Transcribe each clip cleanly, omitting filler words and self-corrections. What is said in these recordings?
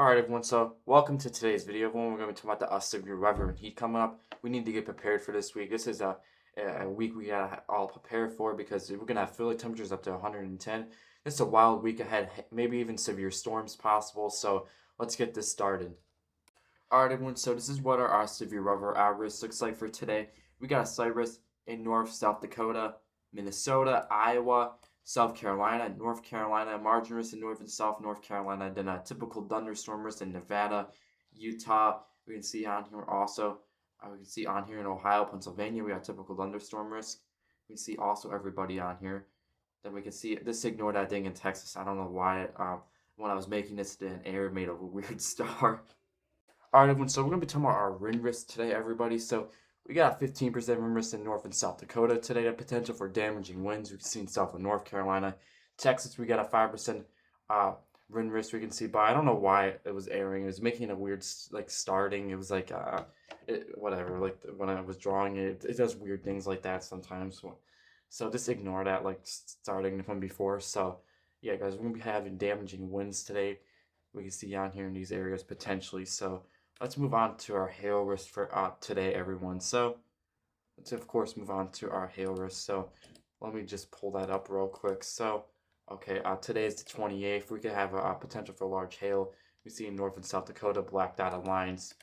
Alright everyone, so welcome to today's video. Everyone, we're going to talk about the severe weather and heat coming up. We need to get prepared for this week. This is a week we gotta all prepare for because we're going to have Philly temperatures up to 110. It's a wild week ahead, maybe even severe storms possible, so let's get this started. Alright everyone, so this is what our severe weather risk looks like for today. We got a slight risk in South Dakota, Minnesota, Iowa, South Carolina, North Carolina, margin risk in North and South North Carolina, then a typical thunderstorm risk in Nevada, Utah. We can see on here also, we can see on here in Ohio, Pennsylvania, we got typical thunderstorm risk. We can see also everybody on here. Then we can see, this ignore that thing in Texas. I don't know why, when I was making this, the air made a weird star. Alright everyone, so we're going to be talking about our wind risk today, everybody. So we got 15% wind risk in North and South Dakota today. The potential for damaging winds we can see in South and North Carolina. Texas, we got a 5% wind risk we can see, but I don't know why it was airing. It was making a weird, like, starting. It was like, whatever, like, when I was drawing it, it does weird things like that sometimes. So just ignore that, like, starting from before. So, yeah, guys, we're going to be having damaging winds today. We can see on here in these areas potentially. So, let's move on to our hail risk for today, everyone. So let's of course move on to our hail risk. So let me just pull that up real quick. So okay, today is the 28th. We could have a potential for large hail. We see in North and South Dakota black dotted lines.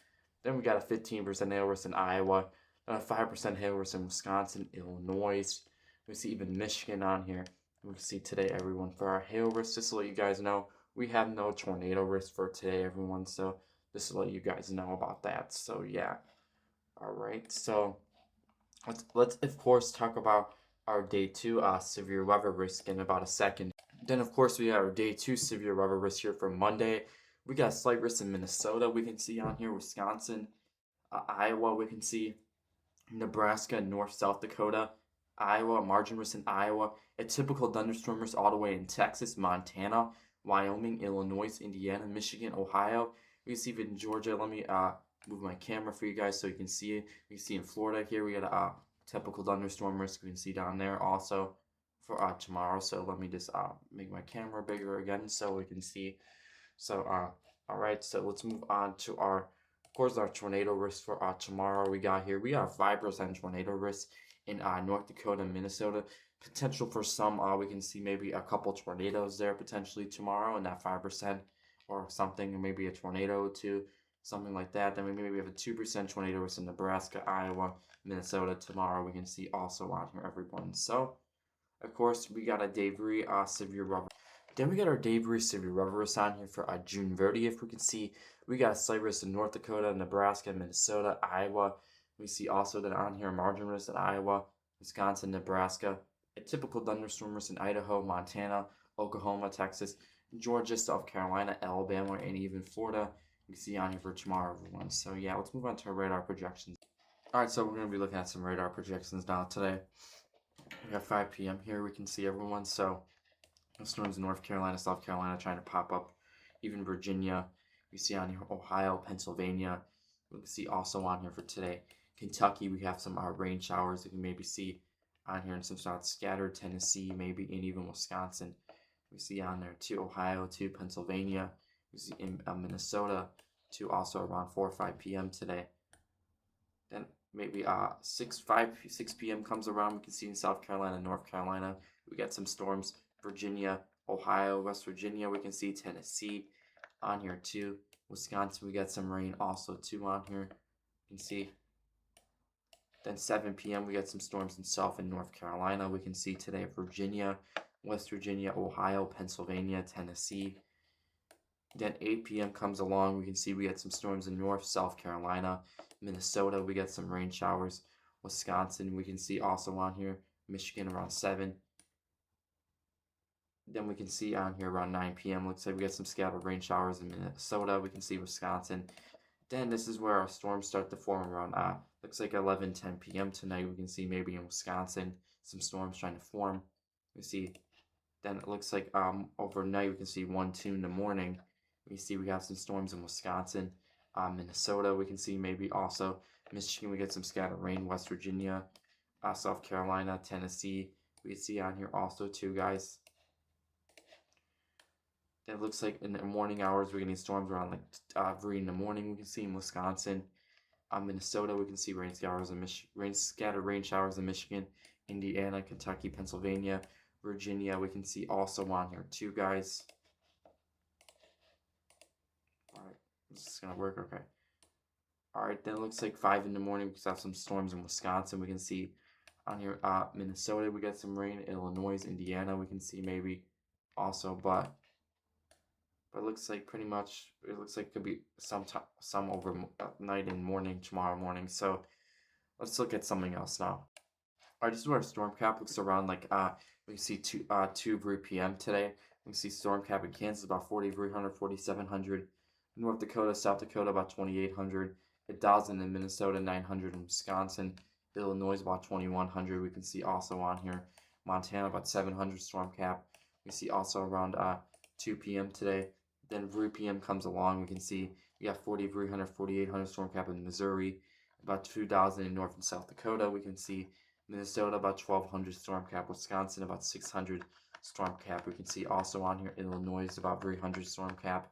Then we got a 15% hail risk in Iowa, and a 5% hail risk in Wisconsin, Illinois. We see even Michigan on here. We can see today, everyone, for our hail risk. Just to let you guys know, we have no tornado risk for today, everyone. So just to let you guys know about that. So yeah, all right. So let's of course talk about our day two severe weather risk in about a second. Then of course we have our day two severe weather risk here for Monday. We got a slight risk in Minnesota. We can see on here Wisconsin, Iowa. We can see Nebraska, North South Dakota, Iowa, margin risk in Iowa, a typical thunderstorm risk all the way in Texas, Montana, Wyoming, Illinois, Indiana, Michigan, Ohio. We can see it in Georgia. Let me move my camera for you guys so you can see it. We can see in Florida here we got a typical thunderstorm risk. We can see down there also for tomorrow. So let me just make my camera bigger again so we can see. So all right, so let's move on to our, of course, our tornado risk for tomorrow. We got 5% tornado risk in North Dakota and Minnesota. Potential for some, we can see maybe a couple tornadoes there potentially tomorrow in that 5% or something, or maybe a tornado or two, something like that. Then maybe we have a 2% tornado risk in Nebraska, Iowa, Minnesota tomorrow. We can see also on here, everyone. So, of course, we got a debris severe weather. Then we got our debris severe weather risk on here for June 30th. We can see we got a slight risk in North Dakota, Nebraska, Minnesota, Iowa. We see also that on here margin risk in Iowa, Wisconsin, Nebraska, a typical thunderstorm risk in Idaho, Montana, Oklahoma, Texas, Georgia, South Carolina, Alabama, and even Florida. You can see on here for tomorrow, everyone. So yeah, let's move on to our radar projections. All right, so we're going to be looking at some radar projections now today. We got 5 p.m. here. We can see everyone. So storms in North Carolina, South Carolina trying to pop up. Even Virginia. We see on here Ohio, Pennsylvania. We can see also on here for today. Kentucky, we have some rain showers that you maybe see on here in some spots scattered. Tennessee, maybe, and even Wisconsin. We see on there too, Ohio, too, Pennsylvania. We see in Minnesota, too, also around 4 or 5 p.m. today. Then maybe 6 p.m. comes around. We can see in South Carolina, North Carolina. We got some storms. Virginia, Ohio, West Virginia. We can see Tennessee on here too. Wisconsin, we got some rain also too on here. You can see. Then 7 p.m. we got some storms in South and North Carolina. We can see today Virginia, West Virginia, Ohio, Pennsylvania, Tennessee. Then 8 p.m. comes along. We can see we got some storms in North, South Carolina, Minnesota. We got some rain showers. Wisconsin, we can see also on here. Michigan around 7. Then we can see on here around 9 p.m. Looks like we got some scattered rain showers in Minnesota. We can see Wisconsin. Then this is where our storms start to form around, looks like 11:10 p.m. tonight. We can see maybe in Wisconsin some storms trying to form. We see, then it looks like overnight we can see 1, 2 in the morning. We see we have some storms in Wisconsin, Minnesota. We can see maybe also Michigan. We get some scattered rain. West Virginia, South Carolina, Tennessee. We see on here also too, guys. It looks like in the morning hours we're getting storms around like 3 in the morning. We can see in Wisconsin, Minnesota. We can see scattered rain showers in Michigan, Indiana, Kentucky, Pennsylvania, Virginia. We can see also on here too, guys. All right, this is gonna work. Okay. All right, then it looks like 5 in the morning. We have some storms in Wisconsin. We can see on here, Minnesota. We got some rain. Illinois, Indiana. We can see maybe also, but it looks like pretty much it looks like it could be some over night and morning tomorrow morning. So let's look at something else now. Alright, this is where our storm cap looks around like we can see 2 p.m. today. We can see storm cap in Kansas about 4,300, 4,700. North Dakota, South Dakota about 2,800. 1,000 in Minnesota, 900 in Wisconsin. Illinois about 2,100. We can see also on here Montana about 700 storm cap. We see also around 2 p.m. today. Then 3 p.m. comes along. We can see we got 4,300, 4,800 storm cap in Missouri. About 2,000 in North and South Dakota. We can see Minnesota about 1,200 storm cap. Wisconsin about 600 storm cap. We can see also on here Illinois about 300 storm cap.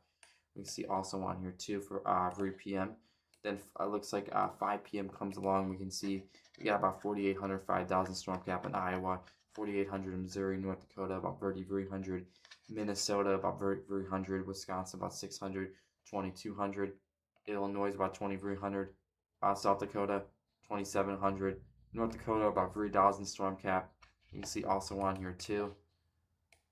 We can see also on here too for 3 p.m. Then it looks like 5 p.m. comes along. We can see we got about 4,800, 5,000 storm cap in Iowa, 4,800 in Missouri, North Dakota about 3,300, Minnesota about 3,300, Wisconsin about 600, 2,200, Illinois about 2,300, South Dakota 2,700, North Dakota about 3,000 storm cap. You can see also on here too.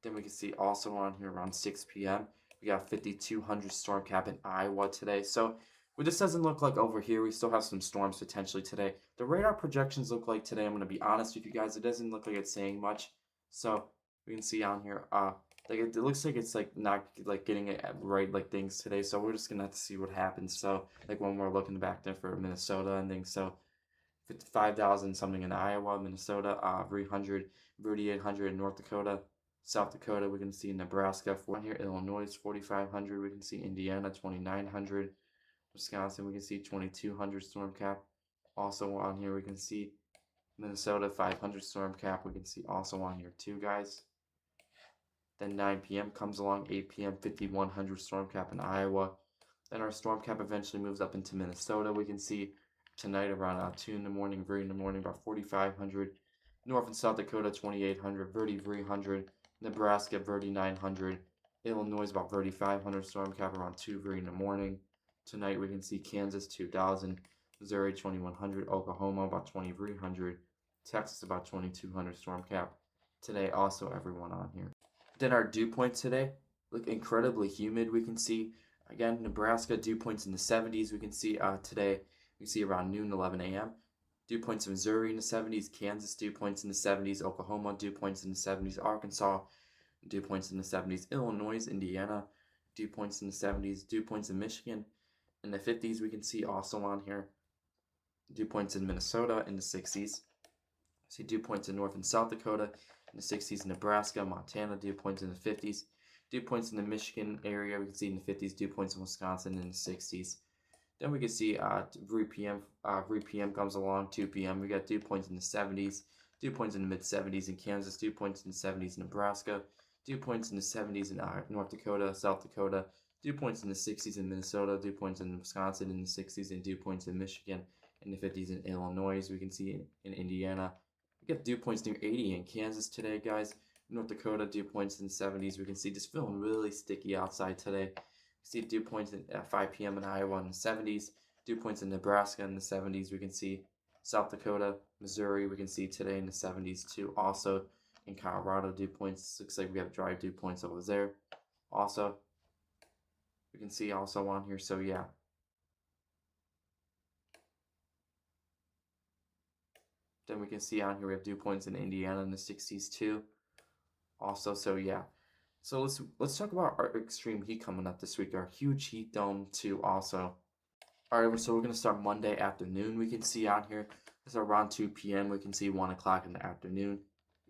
Then we can see also on here around 6 p.m. we got 5,200 storm cap in Iowa today. So this doesn't look like over here. We still have some storms potentially today. The radar projections look like today, I'm going to be honest with you guys, it doesn't look like it's saying much. So we can see on here, like it looks like it's like not like getting it right like things today. So we're just going to have to see what happens. So like when we're looking back there for Minnesota and things. So 5,000 something in Iowa, Minnesota, 300, 3,800 in North Dakota, South Dakota. We can see Nebraska, here, Illinois, 4,500. We can see Indiana, 2,900. Wisconsin, we can see 2,200 storm cap. Also on here, we can see Minnesota, 500 storm cap. We can see also on here too, guys. Then 9 p.m. comes along, 8 p.m., 5,100 storm cap in Iowa. Then our storm cap eventually moves up into Minnesota. We can see tonight around 2 in the morning, 3 in the morning, about 4,500. North and South Dakota, 2,800, 3,300. Nebraska, 3,900. Illinois, about 3,500 storm cap around 2, 3 in the morning. Tonight we can see Kansas, 2,000. Missouri, 2,100. Oklahoma, about 2,300. Texas, about 2,200 storm cap. Today, also everyone on here. Then our dew points today look incredibly humid. We can see, again, Nebraska dew points in the 70s. We can see today, we see around noon, 11 a.m. Dew points in Missouri in the 70s. Kansas dew points in the 70s. Oklahoma dew points in the 70s. Arkansas dew points in the 70s. Illinois, Indiana dew points in the 70s. Dew points in Michigan in the 50s. We can see also on here dew points in Minnesota in the 60s. See dew points in North and South Dakota in the 60s. Nebraska, Montana dew points in the 50s. Dew points in the Michigan area we can see in the 50s. Dew points in Wisconsin in the 60s. Then we can see 3 p.m. comes along, 2 p.m. We got dew points in the 70s, dew points in the mid-70s in Kansas, dew points in the 70s in Nebraska, dew points in the 70s in North Dakota, South Dakota, dew points in the 60s in Minnesota, dew points in Wisconsin in the 60s, and dew points in Michigan in the 50s in Illinois. We can see in Indiana. We got dew points near 80 in Kansas today, guys. North Dakota, dew points in the 70s. We can see just feeling really sticky outside today. See dew points at 5 p.m. in Iowa in the 70s, dew points in Nebraska in the 70s. We can see South Dakota, Missouri, we can see today in the 70s too. Also in Colorado, dew points. Looks like we have dry dew points over there. Also, we can see also on here. So yeah. Then we can see on here we have dew points in Indiana in the 60s too. Also, so yeah. So let's talk about our extreme heat coming up this week. Our huge heat dome too also. Alright, so we're going to start Monday afternoon. We can see out here, it's around 2 p.m. We can see 1 o'clock in the afternoon.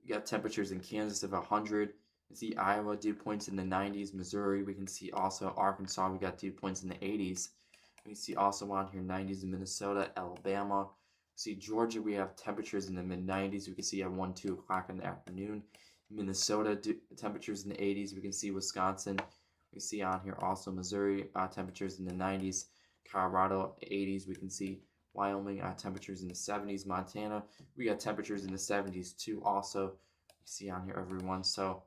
We got temperatures in Kansas of 100. We see Iowa dew points in the 90s. Missouri, we can see also Arkansas, we got dew points in the 80s. We can see also on here 90s in Minnesota, Alabama. We see Georgia, we have temperatures in the mid-90s. We can see at 1, 2 o'clock in the afternoon. Minnesota, temperatures in the 80s. We can see Wisconsin. We see on here also Missouri temperatures in the 90s, Colorado 80s. We can see Wyoming temperatures in the 70s, Montana we got temperatures in the 70s too. Also, we see on here everyone. So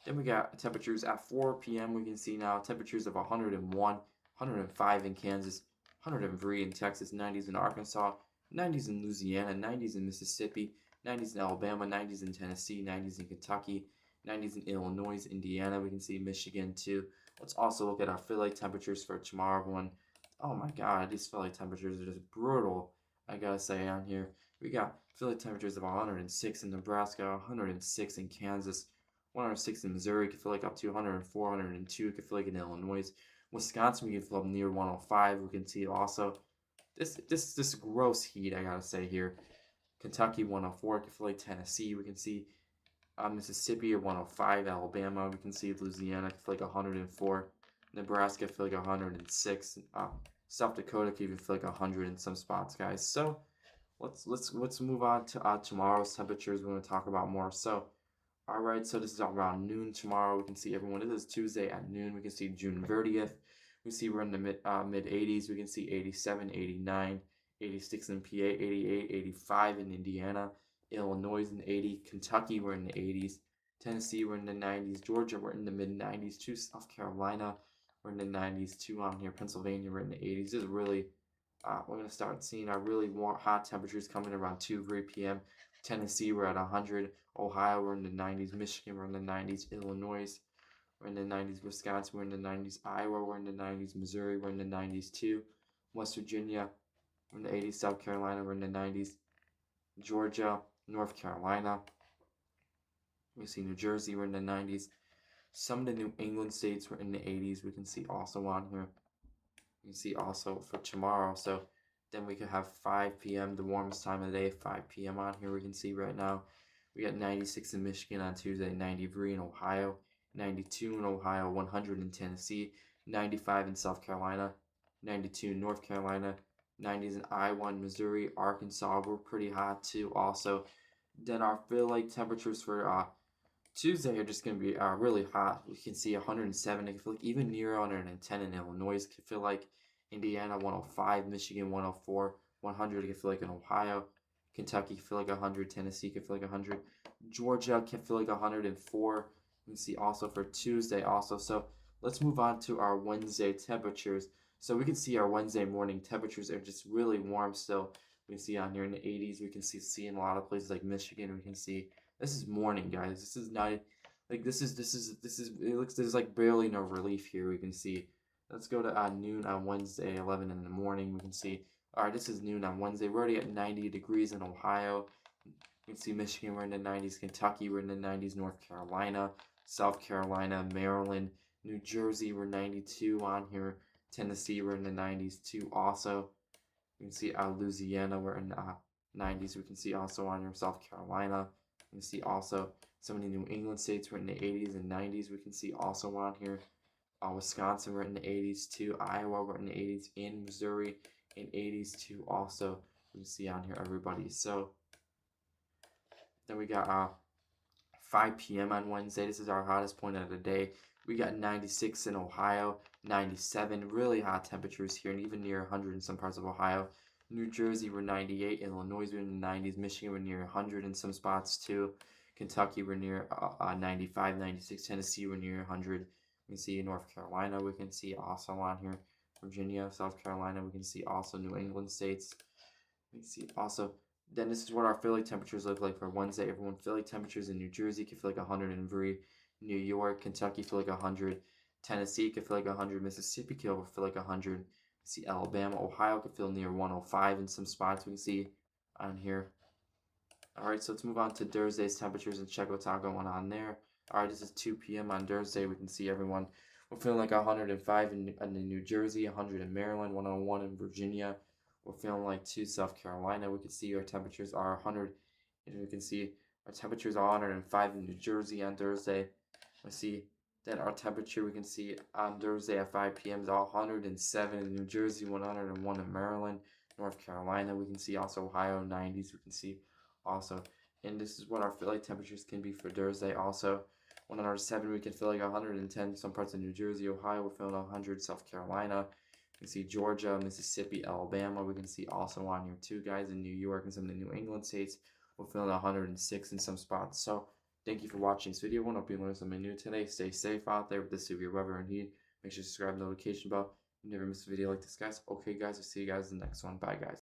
then we got temperatures at 4 p.m. We can see now temperatures of 101, 105 in Kansas, 103 in Texas, 90s in Arkansas, 90s in Louisiana, 90s in Mississippi, 90s in Alabama, 90s in Tennessee, 90s in Kentucky, 90s in Illinois, Indiana. We can see Michigan too. Let's also look at our Philly temperatures for tomorrow, everyone. Oh my God, these Philly temperatures are just brutal. I gotta say on here, we got Philly temperatures of 106 in Nebraska, 106 in Kansas, 106 in Missouri. Could feel like up to 104, 102. Could feel like in Illinois, Wisconsin. We can feel up near 105. We can see also this gross heat. I gotta say here, Kentucky 104. Could feel like Tennessee. We can see Mississippi at 105, Alabama, we can see Louisiana, I feel like 104, Nebraska, I feel like 106, South Dakota could even feel like 100 in some spots, guys. So let's move on to tomorrow's temperatures. We're going to talk about more. So all right, so this is around noon tomorrow. We can see everyone. This is Tuesday at noon. We can see June 30th. We see we're in the mid 80s. We can see 87, 89, 86 in PA, 88, 85 in Indiana, Illinois in 80, Kentucky we're in the 80s, Tennessee we're in the 90s, Georgia we're in the mid 90s, too, South Carolina we're in the 90s, too on here, Pennsylvania we're in the 80s. This is really we're gonna start seeing our really warm, hot temperatures coming around 3 p.m. Tennessee we're at 100, Ohio we're in the 90s, Michigan we're in the 90s, Illinois we're in the 90s, Wisconsin we're in the 90s, Iowa we're in the 90s, Missouri we're in the 90s too, West Virginia we're in the 80s, South Carolina we're in the 90s, Georgia, North Carolina, we see New Jersey we're in the 90s, some of the New England states were in the 80s. We can see also on here. You can see also for tomorrow. So then we could have 5 p.m. the warmest time of the day. 5 p.m. on here we can see right now. We got 96 in Michigan on Tuesday, 93 in Ohio, 92 in Ohio, 100 in Tennessee, 95 in South Carolina, 92 in North Carolina, 90s in Iowa and Missouri, Arkansas were pretty hot too. Also, then our feel like temperatures for Tuesday are just going to be really hot. We can see 107. I can feel like even near 110 in Illinois. I can feel like Indiana 105, Michigan 104, 100. I can feel like in Ohio, Kentucky can feel like 100, Tennessee can feel like 100, Georgia can feel like 104. You can see also for Tuesday also. So let's move on to our Wednesday temperatures. So we can see our Wednesday morning temperatures are just really warm still. We can see on here in the 80s. We can see in a lot of places like Michigan. We can see this is morning, guys. This is not like this is it looks there's like barely no relief here. We can see. Let's go to noon on Wednesday, 11 in the morning. We can see. All right, this is noon on Wednesday. We're already at 90 degrees in Ohio. You can see Michigan, we're in the 90s. Kentucky, we're in the 90s. North Carolina, South Carolina, Maryland, New Jersey, we're 92 on here. Tennessee, we're in the 90s too. Also, you can see Louisiana, we're in 90s. We can see also on here South Carolina. You can see also some of the New England states were in the 80s and 90s. We can see also on here Wisconsin we're in the 80s too. Iowa we're in the 80s. In Missouri in 80s too. Also we can see on here everybody. So then we got 5 p.m. on Wednesday. This is our hottest point of the day. We got 96 in Ohio, 97. Really hot temperatures here, and even near 100 in some parts of Ohio. New Jersey, we're 98. Illinois, we're in the 90s. Michigan, we're near 100 in some spots too. Kentucky, we're near 95, 96. Tennessee, we're near 100. We can see North Carolina. We can see also on here Virginia, South Carolina. We can see also New England states. We can see also. Then this is what our Philly temperatures look like for Wednesday. Everyone, Philly temperatures in New Jersey can feel like 103. New York, Kentucky feel like 100. Tennessee can feel like 100. Mississippi can feel like 100. See Alabama, Ohio could feel near 105 in some spots. We can see on here. All right, so let's move on to Thursday's temperatures and check what's going on there. All right, this is 2 p.m. on Thursday. We can see everyone. We're feeling like 105 in New Jersey, 100 in Maryland, 101 in Virginia. We're feeling like 2 South Carolina. We can see our temperatures are 100. And we can see our temperatures are 105 in New Jersey on Thursday. We see then our temperature we can see on Thursday at 5 p.m. is 107 in New Jersey, 101 in Maryland, North Carolina. We can see also Ohio 90s. We can see also, and this is what our Philly temperatures can be for Thursday also. On our 7, we can feel like 110. Some parts of New Jersey, Ohio, we're feeling 100. South Carolina, we can see Georgia, Mississippi, Alabama. We can see also on here too, guys, in New York and some of the New England states, we're feeling 106 in some spots. So thank you for watching this video. I hope you learned something new today. Stay safe out there with the severe weather and heat. Make sure to subscribe to the notification bell. You never miss a video like this, guys. Okay, guys, I'll see you guys in the next one. Bye, guys.